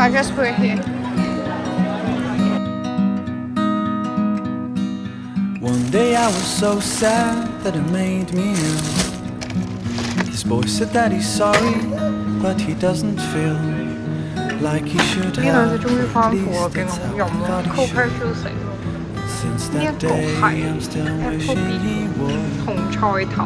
I just put it here. One day I was so sad that it made me ill. This boy said that he's sorry, but he doesn't feel like he should 呢兩隻 have. 終於翻 At 貨啦， least 勁 that's 好 how 飲 I 咯 thought he ，Cold should. Pressure 食。 Since 呢一 that 個 day, 係 I'm still Apple wishing he would. 紅菜頭。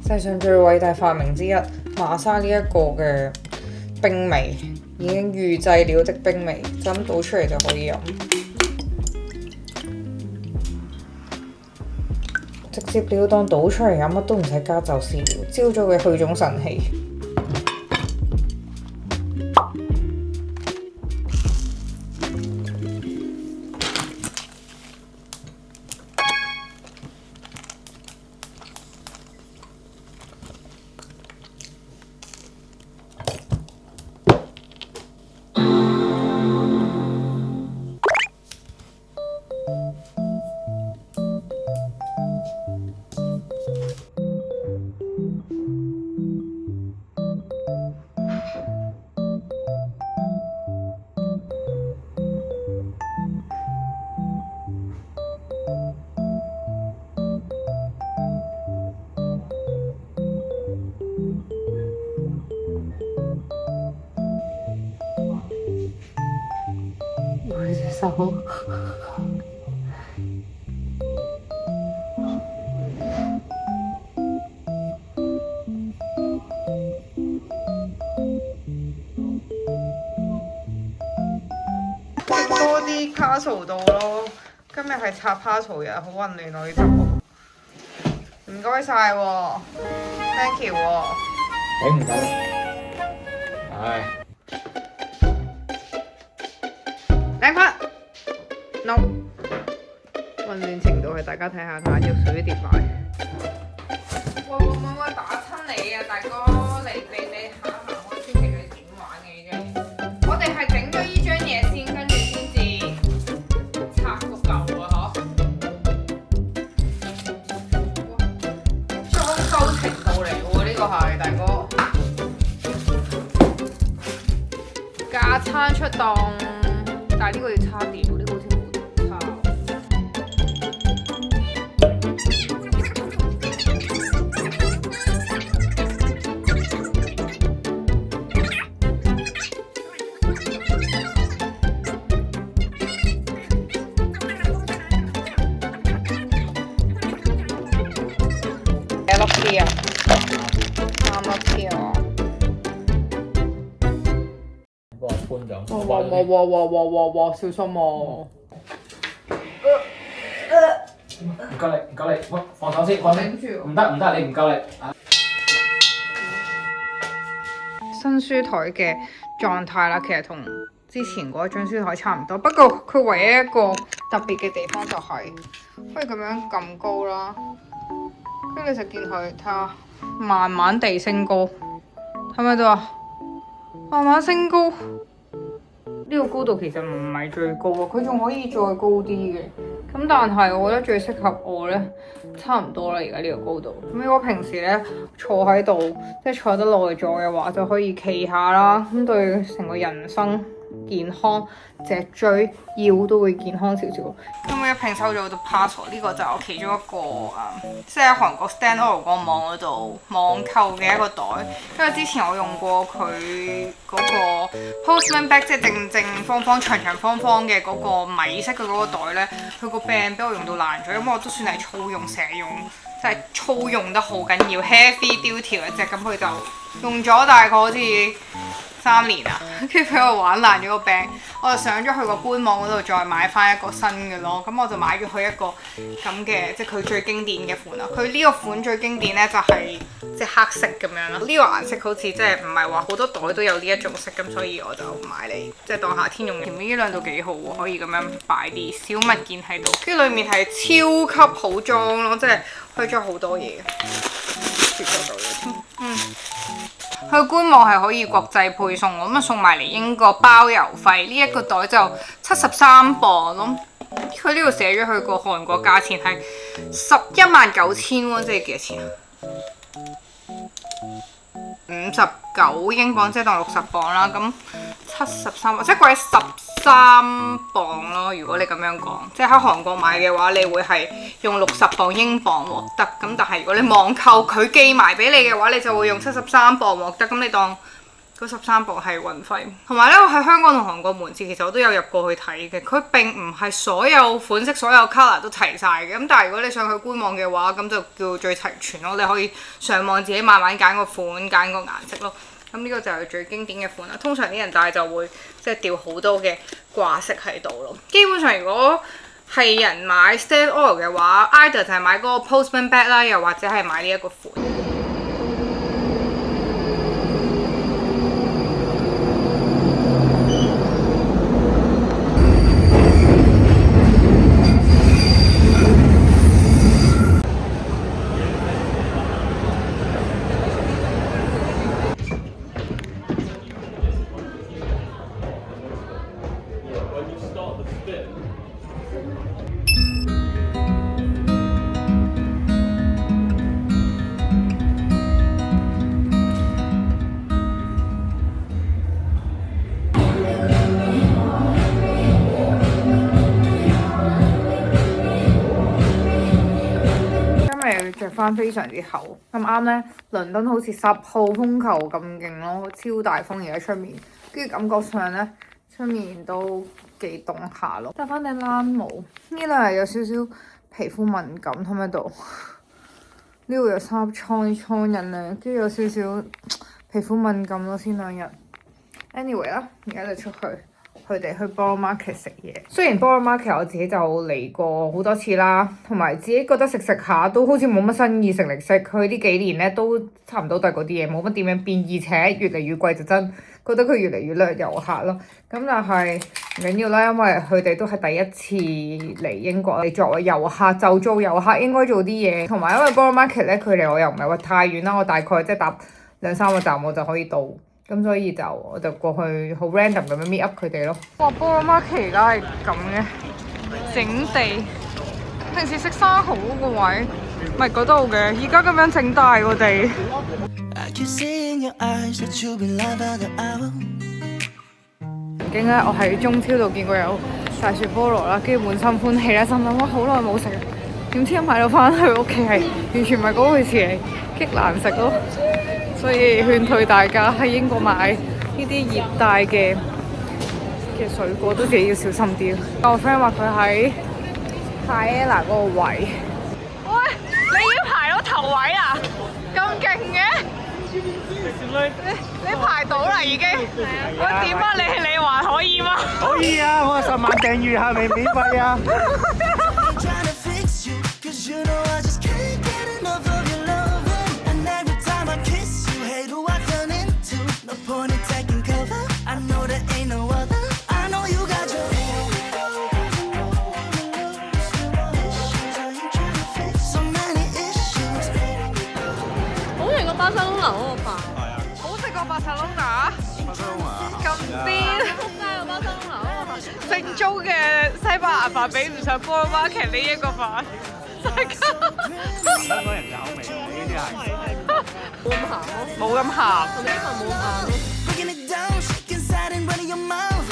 世上最偉大發明之一，瑪莎呢一個嘅冰味已經預製了的冰味，就咁倒出嚟就可以飲，直接了當倒出嚟飲，乜都唔使加就是了。朝早嘅去種神器。我隻手。食多啲 castle 度咯，今日係插 castle 日，好混亂啊呢度。唔該晒喎 ，thank you 喎。頂唔緊，唉，領翻 ，no。混亂程度係大家睇下，佢隻水跌埋。喂，打親你啊，大哥！你行一行開，千祈你點玩嘅呢張嘢？我哋係整咗呢張嘢先，跟住先至拆個舊啊，嗬！裝修程度嚟喎，呢個係大哥。架撐出檔，但係呢個要叉電，呢個好似冇叉。幾粒啲啊？3粒啲啊！幫我搬咗。哇！小心喎！唔夠力，唔夠力，放手先，放先。唔得，你唔夠力。新書台嘅狀態啦，其實同之前嗰張書台差唔多，不過佢唯一一個特別嘅地方就係可以咁樣撳高啦，跟住你就見佢睇下慢慢地升高，睇唔睇到啊？慢慢升高，呢個高度其實唔係最高啊，佢仲可以再高啲嘅。咁但係我覺得最適合我咧，差唔多啦，而家呢個高度。咁如果平時咧坐喺度，即係坐得耐咗嘅話，就可以企下啦。咁對成個人生健康、脊椎、腰都會健康少少。咁我一拼收咗個 parcel， 呢個就係我其中一個即係喺韓國 Stand Oil 嗰個網嗰度網購嘅一個袋。因為之前我用過佢嗰個 Postman Bag， 即係正正方方、長長方方嘅嗰個米色嘅嗰個袋咧，佢個柄俾我用到爛咗，咁我都算係粗用，成日用，即係粗用得好緊要 ，heavy duty 一隻，咁佢就用咗大概好似3年啊，跟住俾我玩爛咗個柄，我就上咗去個官網嗰度再買翻一個新嘅咯。咁我就買咗佢一個咁嘅，即係佢最經典嘅款啦。佢呢個款最經典呢，就係即係黑色咁樣啦。呢個顏色好似即係唔係話好多袋都有呢一種色，咁所以我就買嚟即係當夏天用。前面呢兩度幾好喎，可以咁樣擺啲小物件喺度，跟住裡面係超級好裝咯，即係可以裝好多嘢。佢官網係可以國際配送，咁啊送埋嚟英國包郵費。呢一個袋就73磅咯。佢呢度寫咗佢個韓國價錢係119,000喎，即係幾多錢啊？59英鎊，即係當60磅啦。咁73磅，即係貴13磅咯。如果你咁樣講，即係喺韓國買嘅話，你會係用60磅英鎊獲得。咁但係如果你網購佢寄埋俾你嘅話，你就會用73磅獲得。咁你當嗰13磅係運費。同埋咧，我喺香港同韓國門市其實我都有入過去睇嘅。佢並唔係所有款式、所有 colour 都齊晒嘅。咁但係如果你上去官網嘅話，咁就叫最齊全咯。你可以上網自己慢慢揀個款、揀個顏色咯。咁呢個就係最經典嘅款啦。通常啲人戴就會即係掉好多嘅掛飾喺度咯。基本上如果係人買 Stand Oil 嘅話 ，either 就係買嗰個 Postman Bag 啦，又或者係買呢一個款。着翻非常之厚，咁啱呢，倫敦好似10號風球咁勁咯，超大風而家出面，跟住感覺上呢，出面都幾凍下咯。戴翻頂冷帽，呢兩日有少少皮膚敏感喺咪度，呢度有3粒瘡印咧，跟住有少少皮膚敏感咯，先2日。anyway 啦，而家就出去。佢哋去 Borough Market 食嘢，雖然 Borough Market 我自己就嚟過好多次啦，同埋自己覺得食下都好似冇乜新意食嚟食。佢呢幾年咧都差唔多都係嗰啲嘢，冇乜點樣變，而且越嚟越貴就真覺得佢越嚟越掠遊客咯。咁但係唔緊要啦，因為佢哋都係第一次嚟英國，你作為遊客就做遊客應該做啲嘢，同埋因為 Borough Market 咧距離我又唔係話太遠啦，我大概即係搭2-3個站我就可以到。咁所以我就過去好 random 咁樣 meet up 佢哋咯。哇，Borough Market 而家係咁嘅整地，平時食生蠔嗰個位咪嗰度嘅，而家咁樣整大個地。曾經咧，我喺中超度見過有大雪菠蘿啦，跟住滿心歡喜啦，心諗哇好耐冇食，點知一買到翻去屋企係完全唔係嗰回事嚟，極難食咯。所以勸退大家喺英國買呢啲熱帶嘅水果都自己要小心啲。我 friend 話佢喺Paella嗰個位。喂，你已經排到頭位啦，咁勁嘅？你排到啦已經？我點啊？你還可以嗎？可以啊，我10萬訂閱係咪免費啊？巴塞隆拿嗰個飯，好食過巴塞隆拿，咁癲！仆街個巴塞隆拿嗰個飯，正宗嘅西班牙鹹飯比唔上 Borough Market 呢一個飯，大家香港人嘅口味呢啲係。冇咁鹹咯，冇咁鹹。同埋呢份冇咁硬咯。 Breaking it down, shake inside and running your mouth.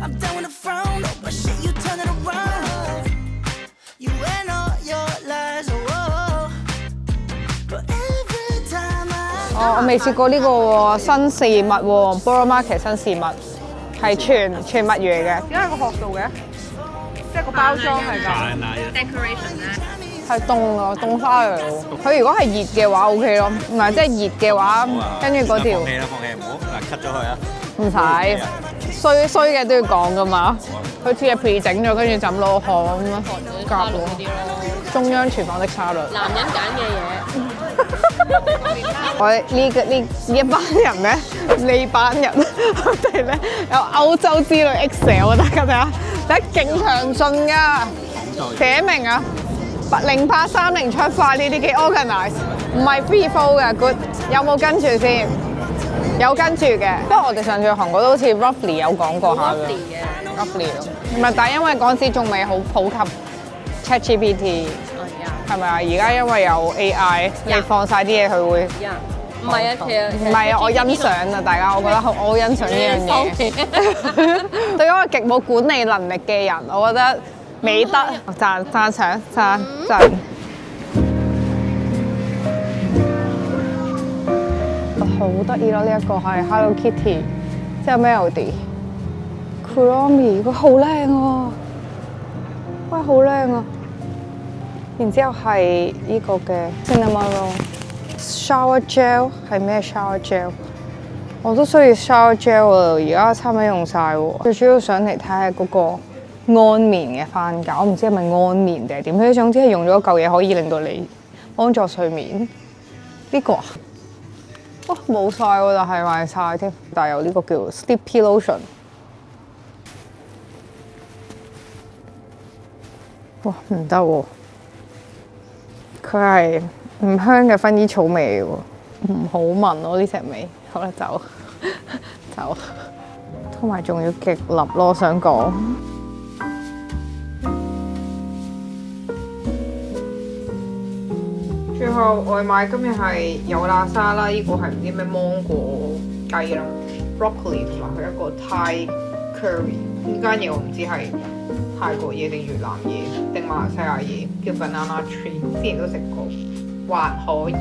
I'm down with a frown, oh, but shit, you turn it around. You and all your lies, oh, oh. But every time I 我未試過呢個喎，新事物喎，Borough Market 新事物係全物魚嚟嘅。點解喺個殼度嘅？即係個包裝係㗎。decoration 咧，係凍咯，凍翻嚟喎。佢如果係熱嘅話 OK 咯，唔係即係熱嘅話，跟住嗰條放棄啦，放棄，唔好嗱 cut 咗佢啊！唔使衰嘅都要講噶嘛。佢似係 pre 整咗，跟住就咁攞殼咁樣夾嗰喎。啲咯，中央廚房的沙律。男人揀嘅嘢。我呢一班人咧，呢班人佢哋咧有歐洲之旅 Excel 啊！大家睇下，第一勁詳盡㗎，寫明啊，0830出發呢啲幾 organize， 唔係 free flow 嘅 good。有冇跟住先？有跟住嘅，不過我哋上次去韓國都好似 roughly 有講過下嘅 roughly 咯。唔係，但係因為嗰陣時仲未好普及 ChatGPT。係咪啊？而家因為有 AI， 你放晒啲嘢佢會。唔係啊，其實唔係啊，我欣賞啊，大家，我覺得我好欣賞呢樣嘢。對一個極冇管理能力嘅人，我覺得美德讚賞讚。好得意咯！呢一個係 Hello Kitty，即係 Melody、Kuromi， 佢好靚喎，喂，好靚啊！然之後係呢個嘅 Cinnamon Roll。Shower gel 係咩 shower gel？ 我都需要 shower gel 啊！而家差唔多用晒喎。最主要上嚟睇下嗰個安眠嘅番梘，我唔知係咪安眠定係點。佢總之係用咗嚿嘢可以令到你幫助睡眠。呢個啊，哇冇晒喎，但係賣晒添。但係有呢個叫 Sleepy Lotion。哇唔得喎！佢係唔香嘅薰衣草味喎，唔好聞咯呢隻味。好啦，走走，同埋仲要極立咯，我想講。最後外賣今日係有辣沙啦，呢個係唔知咩芒果雞啦 ，broccoli 同埋佢一個 Thai curry。呢間嘢我唔知係泰國嘢定越南嘢定馬來西亞嘢，叫 banana tree，之前都食過。還可以。